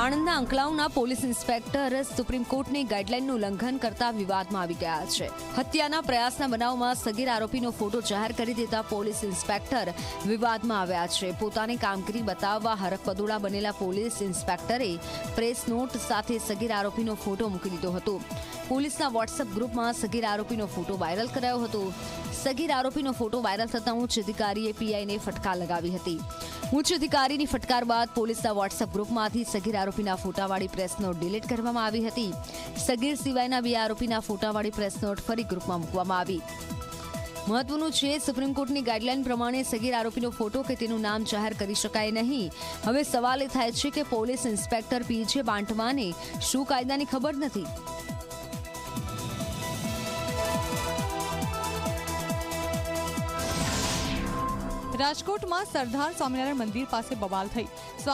આણંદના અંકલાવના police inspector supreme કોર્ટની ગાઈડલાઈનનું ઉલ્લંઘન કરતા વિવાદમાં આવી ગયા છે. હત્યાના પ્રયાસના બનાવમાં સગીર આરોપીનો ફોટો જાહેર કરી દેતા પોલીસ ઇન્સ્પેક્ટર વિવાદમાં આવ્યા છે. પોતાની કામગીરી બતાવવા હરખપદોડા બનેલા પોલીસ ઇન્સ્પેક્ટરે પ્રેસ નોટ સાથે સગીર આરોપીનો ફોટો મૂકી દીધો હતો. પોલીસના વોટ્સએપ ગ્રુપમાં સગીર આરોપીનો ફોટો વાયરલ કરાયો હતો. સગીર આરોપીનો ફોટો વાયરલ થતાં ઉચ્ચ અધિકારીએ પીઆઈને ફટકાર લગાવી હતી. ઉચ્ચ અધિકારીની ફટકાર બાદ પોલીસના વોટ્સએપ ગ્રુપમાંથી સગીર આરોપીના ફોટાવાળી પ્રેસ નોટ ડિલીટ કરવામાં આવી હતી. સગીર સિવાયના 2 આરોપીના ફોટાવાળી પ્રેસ નોટ ફરી ગ્રુપમાં મૂકવામાં આવી. મહત્વનું છે, સુપ્રીમ કોર્ટની ગાઈડલાઈન પ્રમાણે સગીર આરોપીનો ફોટો કે તેનું નામ જાહેર કરી શકાય નહીં. હવે સવાલ એ થાય છે કે પોલીસ ઇન્સ્પેક્ટર પીજે બાંટવાને શું કાયદાની ખબર નથી? રાજકોટમાં સરદાર સ્વામિનારાયણ મંદિર પાસે બવાલ થઈ.